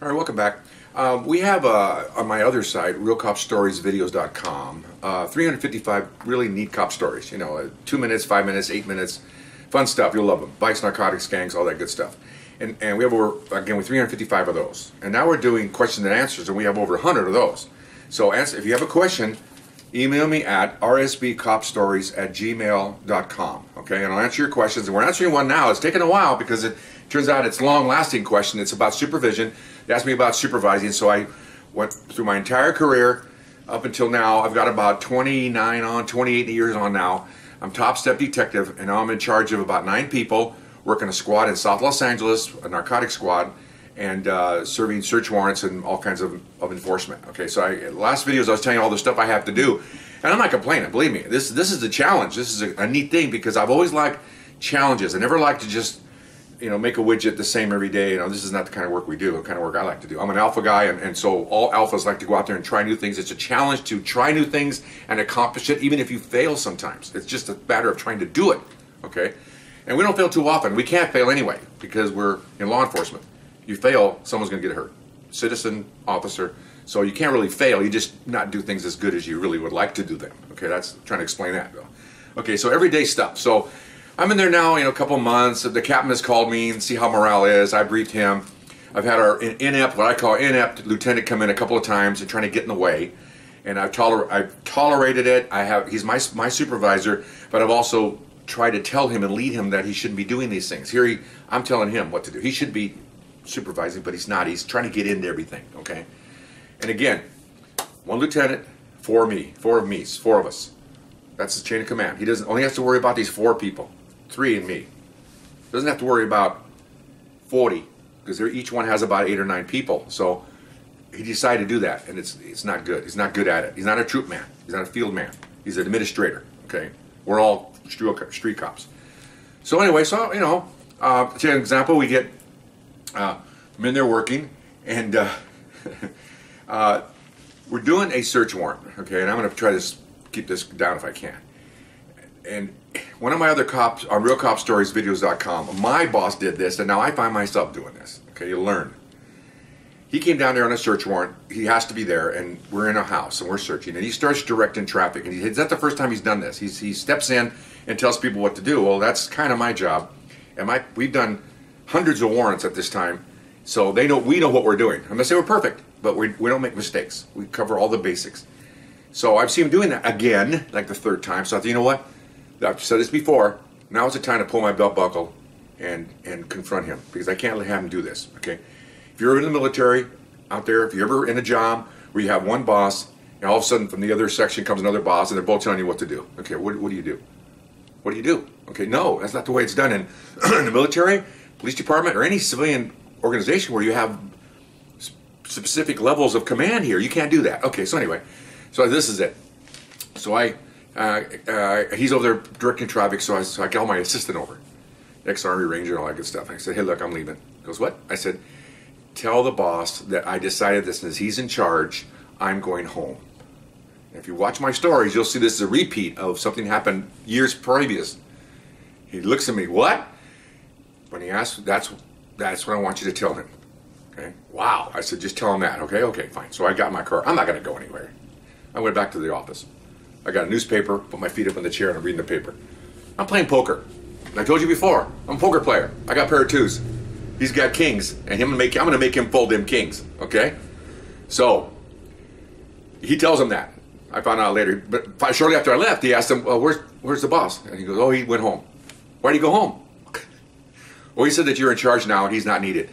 All right, welcome back. We have on my other site, realcopstoriesvideos.com, 355 really neat cop stories. You know, 2 minutes, 5 minutes, 8 minutes, fun stuff. You'll love them. Bikes, narcotics, gangs, all that good stuff. And we have over, again, with 355 of those. And now we're doing questions and answers, and we have over 100 of those. So if you have a question, email me at rsbcopstories@gmail.com. Okay, and I'll answer your questions. And we're answering one now. It's taken a while because it turns out it's a long-lasting question. It's about supervision. They asked me about supervising, so I went through my entire career up until now. I've got about 28 years on now. I'm top step detective, and now I'm in charge of about 9 people, working a squad in South Los Angeles, a narcotics squad, and serving search warrants and all kinds of enforcement. Okay, so last videos I was telling you all the stuff I have to do, and I'm not complaining. Believe me, this is a challenge. This is a neat thing because I've always liked challenges. I never like to just make a widget the same every day. This is not the kind of work we do, the kind of work I like to do. I'm an alpha guy, and so all alphas like to go out there and try new things. It's a challenge to try new things and accomplish it, even if you fail sometimes. It's just a matter of trying to do it, okay? And we don't fail too often. We can't fail anyway because we're in law enforcement. You fail, someone's going to get hurt. Citizen, officer. So you can't really fail. You just not do things as good as you really would like to do them. Okay, that's trying to explain that, though. Okay, so everyday stuff. So I'm in there now, a couple months. The captain has called me and see how morale is. I briefed him. I've had our inept, what I call inept lieutenant come in a couple of times and trying to get in the way. And I've tolerated it. He's my supervisor, but I've also tried to tell him and lead him that he shouldn't be doing these things. Here I'm telling him what to do. He should be supervising, but he's not. He's trying to get into everything, okay? And again, 1 lieutenant, 4 of us. That's the chain of command. He only has to worry about these 4 people. 3 and me. Doesn't have to worry about 40 because each one has about 8 or 9 people. So he decided to do that, and it's not good. He's not good at it. He's not a troop man. He's not a field man. He's an administrator. Okay, we're all street cops. So anyway, to an example, we get I'm in there working, and we're doing a search warrant. Okay, and I'm going to try to keep this down if I can. And one of my other cops on realcopstoriesvideos.com, my boss did this, and now I find myself doing this. Okay, you learn. He came down there on a search warrant. He has to be there, and we're in a house, and we're searching. And he starts directing traffic. And it's not the first time he's done this. He steps in and tells people what to do. Well, that's kind of my job. And we've done hundreds of warrants at this time, so we know what we're doing. I'm going to say we're perfect, but we don't make mistakes. We cover all the basics. So I've seen him doing that again, like the 3rd time. So I thought, you know what? I've said this before. Now's the time to pull my belt buckle and confront him because I can't let him do this. Okay, if you're in the military out there, if you're ever in a job where you have one boss and all of a sudden from the other section comes another boss and they're both telling you what to do. Okay, what do you do? What do you do? Okay, no, that's not the way it's done in the military, police department, or any civilian organization where you have specific levels of command here. You can't do that. Okay, so anyway, so this is it. So he's over there directing traffic, so I call my assistant over, ex-Army Ranger and all that good stuff. And I said, hey, look, I'm leaving. He goes, what? I said, tell the boss that I decided this, and as he's in charge, I'm going home. And if you watch my stories, you'll see this is a repeat of something happened years previous. He looks at me, what? When he asked, that's what I want you to tell him. Okay? Wow. I said, just tell him that. Okay, fine. So I got in my car. I'm not going to go anywhere. I went back to the office. I got a newspaper, put my feet up in the chair, and I'm reading the paper. I'm playing poker. I told you before, I'm a poker player. I got a pair of 2s. He's got kings, and I'm going to make him fold them kings, okay? So, he tells him that. I found out later. But shortly after I left, he asked him, well, where's the boss? And he goes, oh, he went home. Why'd he go home? Well, he said that you're in charge now, and he's not needed.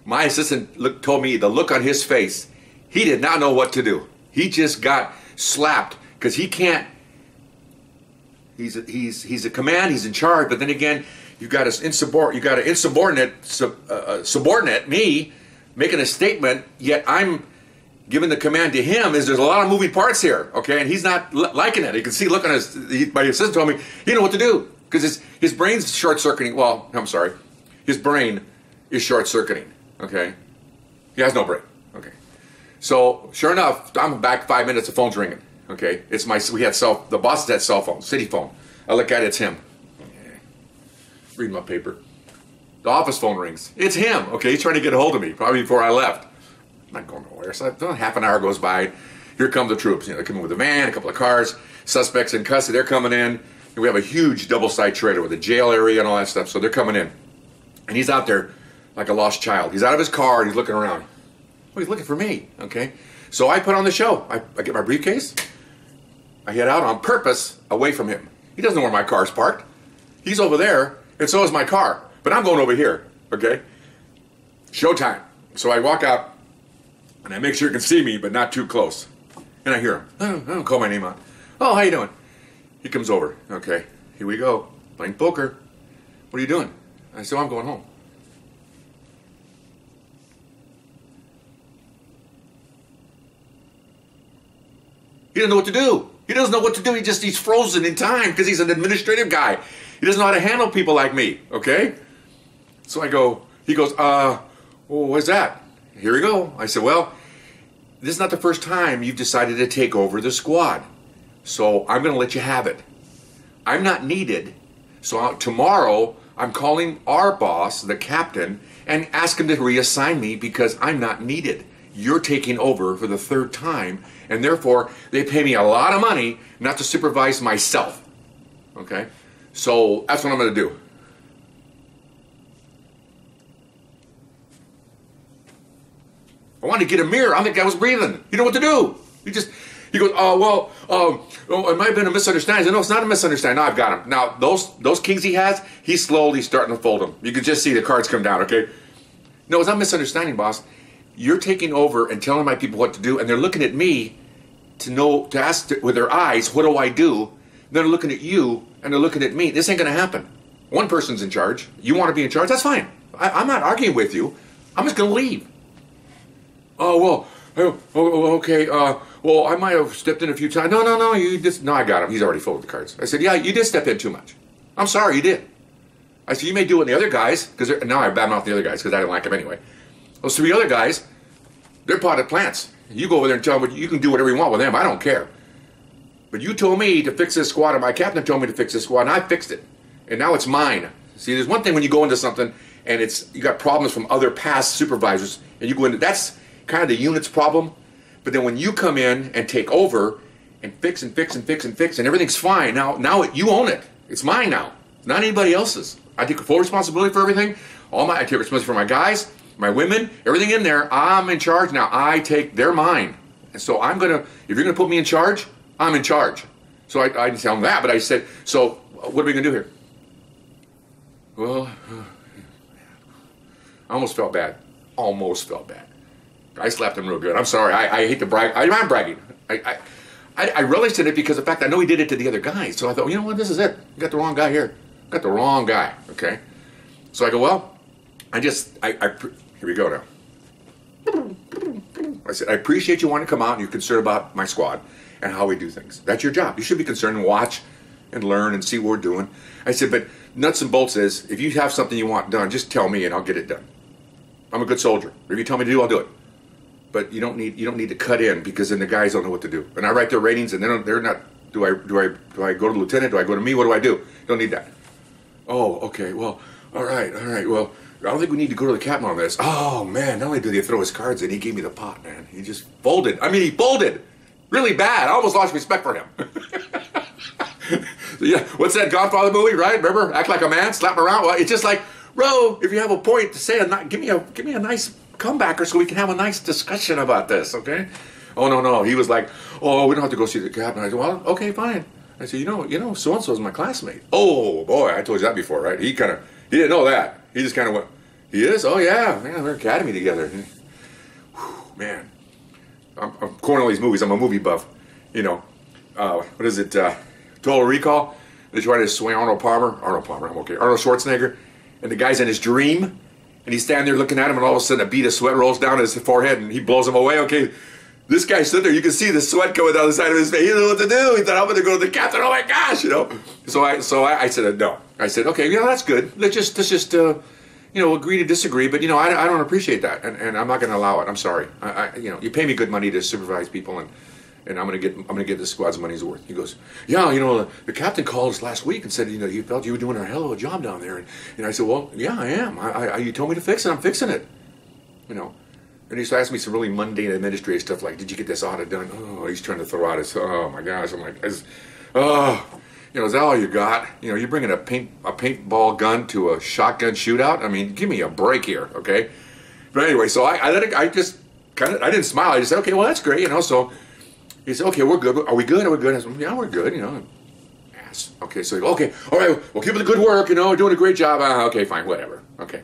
My assistant told me the look on his face, he did not know what to do. He just got slapped. Because he can't, he's a command, he's in charge, but then again, you've got an insubordinate, subordinate, me, making a statement, yet I'm giving the command to him. There's a lot of moving parts here, okay, and he's not liking it. You can see, look on my assistant told me, he didn't know what to do, because his brain's short-circuiting, well, I'm sorry, his brain is short-circuiting, okay, he has no brain, okay. So, sure enough, I'm back 5 minutes, the phone's ringing. Okay, the boss had cell phone, city phone. I look at it, it's him. Read my paper. The office phone rings. It's him. Okay, he's trying to get a hold of me, probably before I left. I'm not going nowhere. So half an hour goes by. Here come the troops. You know, they come in with a van, a couple of cars, suspects in custody. They're coming in. And we have a huge double-side trailer with a jail area and all that stuff. So they're coming in. And he's out there like a lost child. He's out of his car and he's looking around. Well, he's looking for me, okay? So I put on the show. I get my briefcase. I head out on purpose away from him. He doesn't know where my car's parked. He's over there, and so is my car. But I'm going over here, okay? Showtime. So I walk out, and I make sure he can see me, but not too close. And I hear him. I don't call my name out. Oh, how you doing? He comes over. Okay, here we go. Playing poker. What are you doing? I said, I'm going home. He doesn't know what to do. He doesn't know what to do. He's frozen in time because he's an administrative guy. He doesn't know how to handle people like me, okay? So he goes, well, what's that? Here we go. I said, well, this is not the first time you've decided to take over the squad. So I'm going to let you have it. I'm not needed. So tomorrow I'm calling our boss, the captain, and ask him to reassign me because I'm not needed. You're taking over for the third time, and therefore they pay me a lot of money not to supervise myself. Okay? So that's what I'm going to do. I wanted to get a mirror. I think I was breathing. You know what to do. He goes, it might have been a misunderstanding. I said, no, it's not a misunderstanding. No, I've got him. Now, those kings he has, he's slowly starting to fold them. You can just see the cards come down, okay? No, it's not a misunderstanding, boss. You're taking over and telling my people what to do, and they're looking at me to ask with their eyes, what do I do? They're looking at you, and they're looking at me. This ain't going to happen. One person's in charge. You want to be in charge? That's fine. I'm not arguing with you. I'm just going to leave. Okay. Well, I might have stepped in a few times. No, I got him. He's already full of the cards. I said, yeah, you did step in too much. I'm sorry, you did. I said, you may do what the other guys, because now I badmouth the other guys because I didn't like them anyway. Those three other guys, they're potted plants. You go over there and tell them you can do whatever you want with them. I don't care. But you told me to fix this squad, and my captain told me to fix this squad, and I fixed it. And now it's mine. See, there's one thing when you go into something and you got problems from other past supervisors, and you go into that's kind of the unit's problem. But then when you come in and take over and fix and everything's fine, now you own it. It's mine now. It's not anybody else's. I take full responsibility for everything. I take responsibility for my guys, my women, everything in there. I'm in charge now. They're mine. And so if you're gonna put me in charge, I'm in charge. So I didn't tell him that, but I said, so what are we gonna do here? Well, I almost felt bad. I slapped him real good. I'm sorry. I hate to brag. I'm bragging. I relished in it because of the fact I know he did it to the other guys. So I thought, you know what? This is it. You got the wrong guy here. Got the wrong guy. Okay. So I go, well, here we go now. I said, I appreciate you wanting to come out and you're concerned about my squad and how we do things. That's your job. You should be concerned and watch and learn and see what we're doing. I said, but nuts and bolts is, if you have something you want done, just tell me and I'll get it done. I'm a good soldier. If you tell me to do, I'll do it. But you don't need to cut in because then the guys don't know what to do. And I write their ratings and they're not. Do I go to lieutenant? Do I go to me? What do I do? You don't need that. Oh, okay. Well, all right. Well, I don't think we need to go to the captain on this. Oh man, not only did he throw his cards in, he gave me the pot, man. He just folded. I mean, he folded really bad. I almost lost respect for him. So, yeah, what's that Godfather movie? Right? Remember, act like a man, slap him around. Well, it's just like, bro, if you have a point to say, give me a nice comebacker so we can have a nice discussion about this, okay? Oh, no. He was like, oh, we don't have to go see the captain. I said, well, okay, fine. I said, you know, so-and-so is my classmate. Oh, boy, I told you that before, right? He didn't know that. He just kind of went, he is? Oh, yeah, man, we're academy together. Whew, man, I'm quoting all these movies. I'm a movie buff, you know. What is it, Total Recall? They try to swing Arnold Schwarzenegger, and the guy's in his dream, and he's standing there looking at him, and all of a sudden a bead of sweat rolls down his forehead, and he blows him away. Okay, this guy stood there. You can see the sweat coming down the side of his face. He didn't know what to do. He thought, I'm going to go to the captain. Oh my gosh, you know. So I said no. I said, okay, you know, that's good. Let's just agree to disagree. But I don't appreciate that, and I'm not going to allow it. I'm sorry. You pay me good money to supervise people, and and I'm gonna get this squad's money's worth. He goes, yeah, you know, the captain called us last week and said, you know, he felt you were doing a hell of a job down there. And I said, well, yeah, I am. You told me to fix it. I'm fixing it. You know. And he asked me some really mundane administrative stuff like, did you get this audit done? Oh, he's trying to throw out his, oh my gosh. I'm like, oh, you know, is that all you got? You know, you're bringing a paintball gun to a shotgun shootout? I mean, give me a break here, okay? But anyway, so I just kind of, I didn't smile. I just said, okay, well, that's great, you know. So he said, okay, we're good. Are we good? Are we good? I said, yeah, we're good, you know. Ass. Okay, so he goes, okay, all right, well, keep up the good work, you know, we're doing a great job. Okay, fine, whatever. Okay,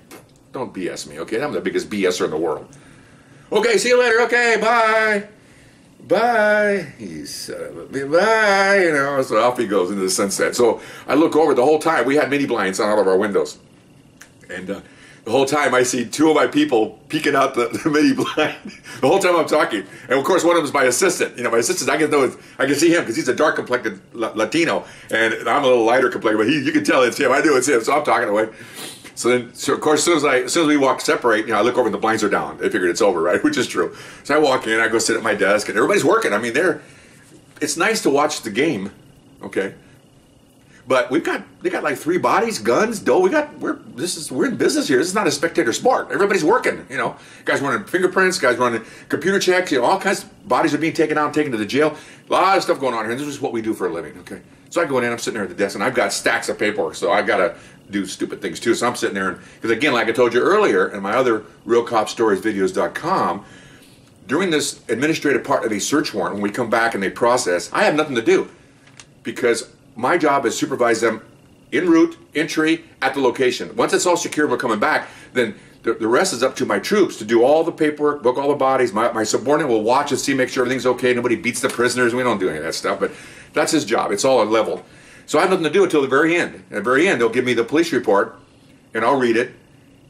don't BS me, okay? I'm the biggest BSer in the world. Okay, see you later. Okay, bye. Bye. He said, bye, you know. So off he goes into the sunset. So I look over the whole time. We had mini blinds on all of our windows. And the whole time I see two of my people peeking out the mini blind. The whole time I'm talking. And of course one of them is my assistant. You know, my assistant, I can see him because he's a dark complected Latino. And I'm a little lighter complected, but you can tell it's him. I knew it's him, so I'm talking away. So of course, as soon as we walk separate, you know, I look over and the blinds are down. They figured it's over, right? Which is true. So I walk in, I go sit at my desk, and everybody's working. I mean, it's nice to watch the game, okay? But they got like 3 bodies, guns, dough. We're in business here. This is not a spectator sport. Everybody's working, you know. Guys running fingerprints, guys running computer checks, you know, all kinds of bodies are being taken out and taken to the jail. A lot of stuff going on here. And this is what we do for a living, okay? So I go in, I'm sitting there at the desk, and I've got stacks of paperwork, so I've got to do stupid things too. So I'm sitting there, because again, like I told you earlier, in my other RealCopStoriesVideos.com, during this administrative part of a search warrant, when we come back and they process, I have nothing to do, because my job is supervise them en route, entry, at the location. Once it's all secure and we're coming back, then the rest is up to my troops to do all the paperwork, book all the bodies. My subordinate will watch and see, make sure everything's okay. Nobody beats the prisoners. We don't do any of that stuff, but that's his job. It's all a level. So I have nothing to do until the very end. At the very end, they'll give me the police report, and I'll read it,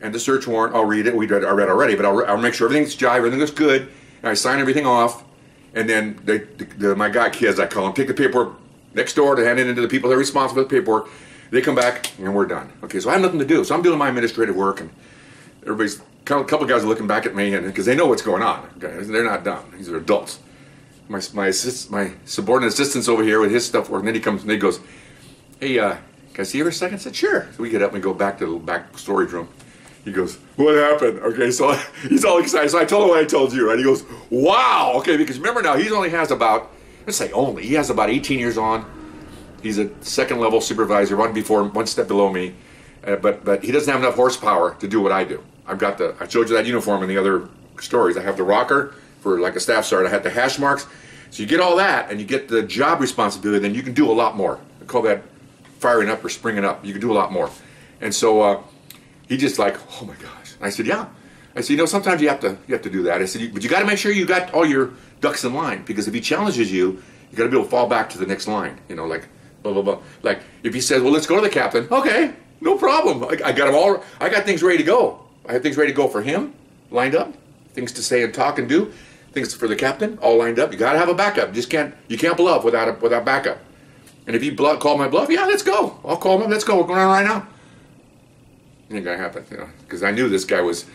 and the search warrant, I'll read it. I read already, but I'll make sure everything's jive, everything looks good, and I sign everything off, and then my guy kids, I call them, take the paperwork next door to hand it into the people that are responsible for the paperwork. They come back, and we're done. Okay, so I have nothing to do. So I'm doing my administrative work, and a couple of guys are looking back at me, because they know what's going on. Okay, they're not dumb. These are adults. My subordinate assistant's over here with his stuff working. Then he comes and he goes, hey, can I see you for a second? I said, sure. So we get up and we go back to the little back storage room. He goes, what happened? Okay, so he's all excited. So I told him what I told you, right? He goes, wow. Okay, because remember now, he only has about, let's say only, he has about 18 years on. He's a second level supervisor, one step below me. But he doesn't have enough horsepower to do what I do. I showed you that uniform in the other stories. I have the rocker for like a staff sergeant. I had the hash marks. So you get all that and you get the job responsibility, then you can do a lot more. I call that firing up or springing up. You can do a lot more. And so he just like, oh my gosh. And I said, yeah. I said, you know, sometimes you have to do that. I said, but you got to make sure you got all your ducks in line, because if he challenges you, you got to be able to fall back to the next line. You know, like blah blah blah. Like if he says, well, let's go to the captain. Okay, no problem. I got them all. I got things ready to go. I have things ready to go for him, lined up. Things to say and talk and do. Things for the captain, all lined up. You got to have a backup. You can't bluff without backup. And if you call my bluff, yeah, let's go. I'll call him. Let's go. We're going on right now. It ain't gonna happen, you know, because I knew this guy was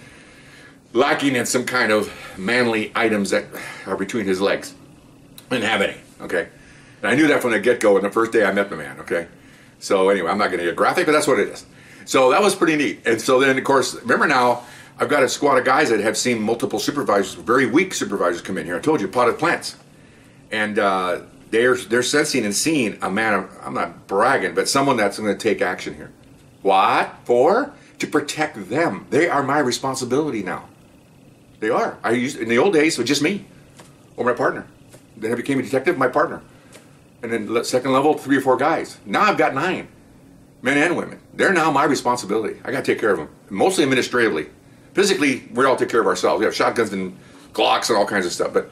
lacking in some kind of manly items that are between his legs. Didn't have any. Okay, and I knew that from the get-go. And the first day I met the man. Okay, so anyway, I'm not going to get graphic, but that's what it is. So that was pretty neat. And so then, of course, remember now, I've got a squad of guys that have seen multiple supervisors, very weak supervisors, come in here. I told you, potted plants. And they're sensing and seeing a man, I'm not bragging, but someone that's going to take action here. What? For? To protect them. They are my responsibility now. They are. In the old days, it was just me or my partner. Then I became a detective, my partner. And then second level, 3 or 4 guys. Now I've got 9, men and women. They're now my responsibility. I got to take care of them, mostly administratively. Physically, we all take care of ourselves. We have shotguns and Glocks and all kinds of stuff, but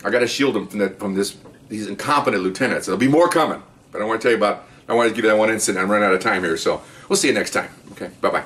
I got to shield them from these incompetent lieutenants. There'll be more coming, but I want to tell you about. I want to give you that one incident. I'm running out of time here, so we'll see you next time. Okay, bye bye.